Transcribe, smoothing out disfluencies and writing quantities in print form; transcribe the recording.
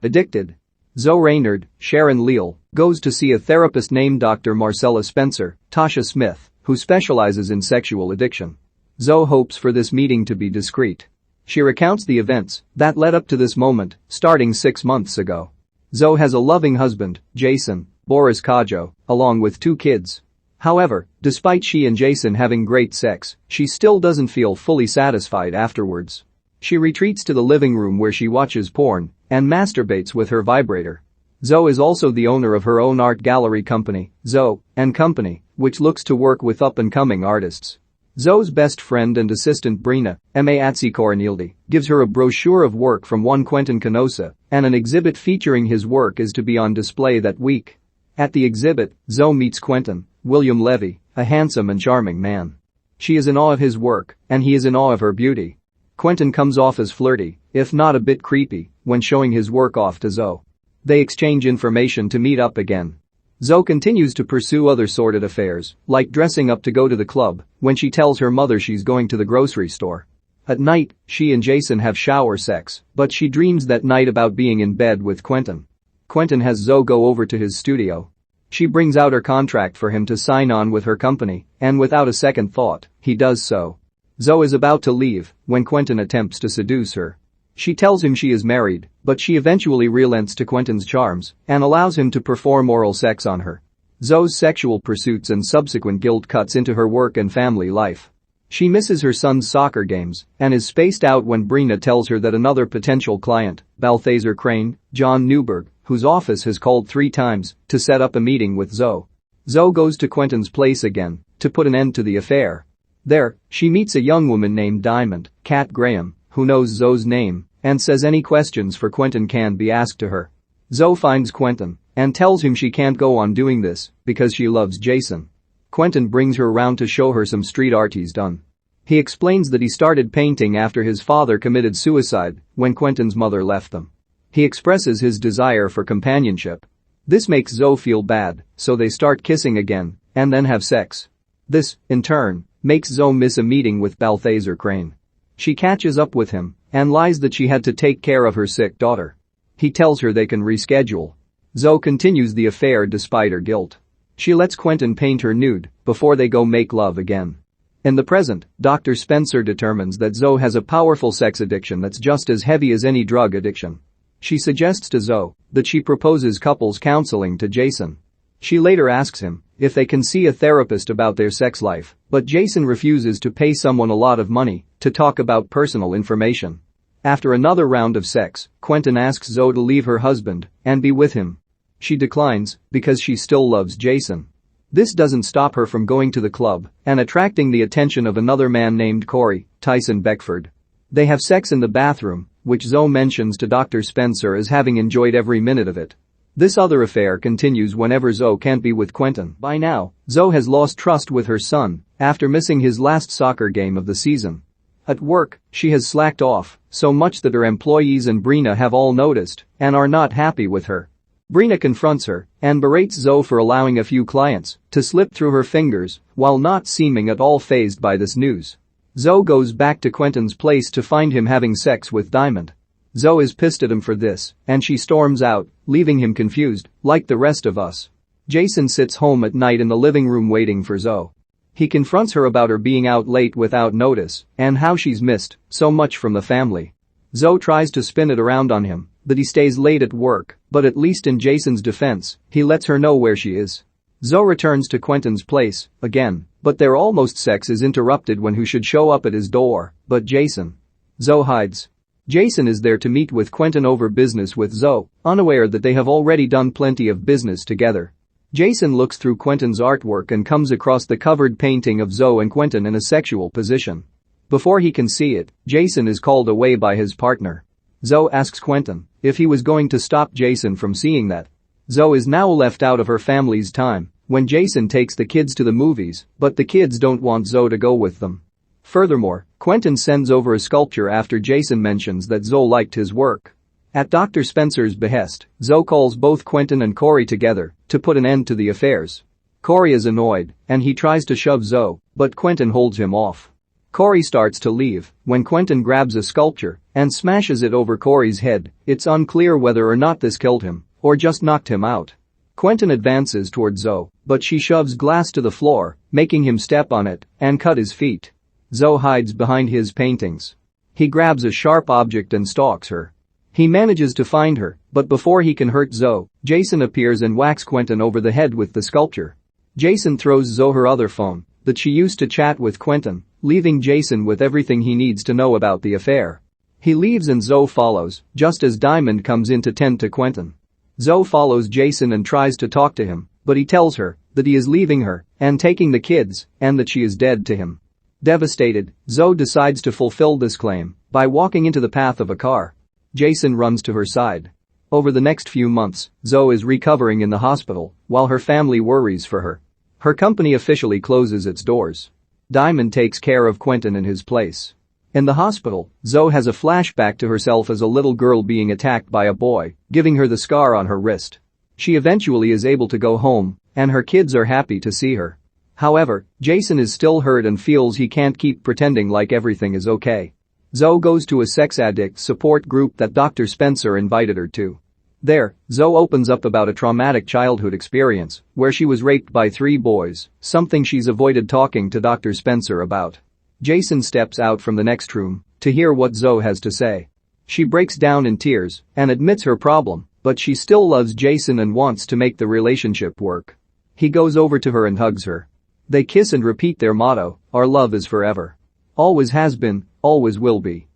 Addicted. Zoe Raynard, Sharon Leal, goes to see a therapist named Dr. Marcella Spencer, Tasha Smith, who specializes in sexual addiction. Zoe hopes for this meeting to be discreet. She recounts the events that led up to this moment, starting 6 months ago. Zoe has a loving husband, Jason, Boris Kodjoe, along with 2 kids. However, despite she and Jason having great sex, she still doesn't feel fully satisfied afterwards. She retreats to the living room where she watches porn and masturbates with her vibrator. Zoe is also the owner of her own art gallery company, Zoe & Company, which looks to work with up-and-coming artists. Zoe's best friend and assistant Brina, Emayatzy Corinealdi, gives her a brochure of work from one Quentin Canosa, and an exhibit featuring his work is to be on display that week. At the exhibit, Zoe meets Quentin, William Levy, a handsome and charming man. She is in awe of his work, and he is in awe of her beauty. Quentin comes off as flirty, if not a bit creepy, when showing his work off to Zoe. They exchange information to meet up again. Zoe continues to pursue other sordid affairs, like dressing up to go to the club, when she tells her mother she's going to the grocery store. At night, she and Jason have shower sex, but she dreams that night about being in bed with Quentin. Quentin has Zoe go over to his studio. She brings out her contract for him to sign on with her company, and without a second thought, he does so. Zoe is about to leave when Quentin attempts to seduce her. She tells him she is married, but she eventually relents to Quentin's charms and allows him to perform oral sex on her. Zoe's sexual pursuits and subsequent guilt cuts into her work and family life. She misses her son's soccer games and is spaced out when Brina tells her that another potential client, Balthazar Crane, John Newberg, whose office has called 3 times to set up a meeting with Zoe. Zoe goes to Quentin's place again to put an end to the affair. There, she meets a young woman named Diamond, Kat Graham, who knows Zoe's name and says any questions for Quentin can be asked to her. Zoe finds Quentin and tells him she can't go on doing this because she loves Jason. Quentin brings her around to show her some street art he's done. He explains that he started painting after his father committed suicide when Quentin's mother left them. He expresses his desire for companionship. This makes Zoe feel bad, so they start kissing again and then have sex. This, in turn, makes Zoe miss a meeting with Balthazar Crane. She catches up with him and lies that she had to take care of her sick daughter. He tells her they can reschedule. Zoe continues the affair despite her guilt. She lets Quentin paint her nude before they go make love again. In the present, Dr. Spencer determines that Zoe has a powerful sex addiction that's just as heavy as any drug addiction. She suggests to Zoe that she proposes couples counseling to Jason. She later asks him if they can see a therapist about their sex life, but Jason refuses to pay someone a lot of money to talk about personal information. After another round of sex, Quentin asks Zoe to leave her husband and be with him. She declines because she still loves Jason. This doesn't stop her from going to the club and attracting the attention of another man named Corey Tyson Beckford. They have sex in the bathroom, which Zoe mentions to Dr. Spencer as having enjoyed every minute of it. This other affair continues whenever Zoe can't be with Quentin. By now, Zoe has lost trust with her son after missing his last soccer game of the season. At work, she has slacked off so much that her employees and Brina have all noticed and are not happy with her. Brina confronts her and berates Zoe for allowing a few clients to slip through her fingers while not seeming at all fazed by this news. Zoe goes back to Quentin's place to find him having sex with Diamond. Zoe is pissed at him for this and she storms out, leaving him confused, like the rest of us. Jason sits home at night in the living room waiting for Zoe. He confronts her about her being out late without notice and how she's missed so much from the family. Zoe tries to spin it around on him that he stays late at work, but at least in Jason's defense, he lets her know where she is. Zoe returns to Quentin's place again, but their almost sex is interrupted when who should show up at his door but Jason. Zoe hides. Jason is there to meet with Quentin over business with Zoe, unaware that they have already done plenty of business together. Jason looks through Quentin's artwork and comes across the covered painting of Zoe and Quentin in a sexual position. Before he can see it, Jason is called away by his partner. Zoe asks Quentin if he was going to stop Jason from seeing that. Zoe is now left out of her family's time when Jason takes the kids to the movies, but the kids don't want Zoe to go with them. Furthermore, Quentin sends over a sculpture after Jason mentions that Zoe liked his work. At Dr. Spencer's behest, Zoe calls both Quentin and Corey together to put an end to the affairs. Corey is annoyed and he tries to shove Zoe, but Quentin holds him off. Corey starts to leave when Quentin grabs a sculpture and smashes it over Corey's head. It's unclear whether or not this killed him or just knocked him out. Quentin advances toward Zoe, but she shoves glass to the floor, making him step on it and cut his feet. Zoe hides behind his paintings. He grabs a sharp object and stalks her. He manages to find her, but before he can hurt Zoe, Jason appears and whacks Quentin over the head with the sculpture. Jason throws Zoe her other phone that she used to chat with Quentin, leaving Jason with everything he needs to know about the affair. He leaves and Zoe follows, just as Diamond comes in to tend to Quentin. Zoe follows Jason and tries to talk to him, but he tells her that he is leaving her and taking the kids and that she is dead to him. Devastated, Zoe decides to fulfill this claim by walking into the path of a car. Jason runs to her side. Over the next few months, Zoe is recovering in the hospital while her family worries for her. Her company officially closes its doors. Diamond takes care of Quentin in his place. In the hospital, Zoe has a flashback to herself as a little girl being attacked by a boy, giving her the scar on her wrist. She eventually is able to go home, and her kids are happy to see her. However, Jason is still hurt and feels he can't keep pretending like everything is okay. Zoe goes to a sex addict support group that Dr. Spencer invited her to. There, Zoe opens up about a traumatic childhood experience where she was raped by 3 boys, something she's avoided talking to Dr. Spencer about. Jason steps out from the next room to hear what Zoe has to say. She breaks down in tears and admits her problem, but she still loves Jason and wants to make the relationship work. He goes over to her and hugs her. They kiss and repeat their motto, "Our love is forever. Always has been, always will be."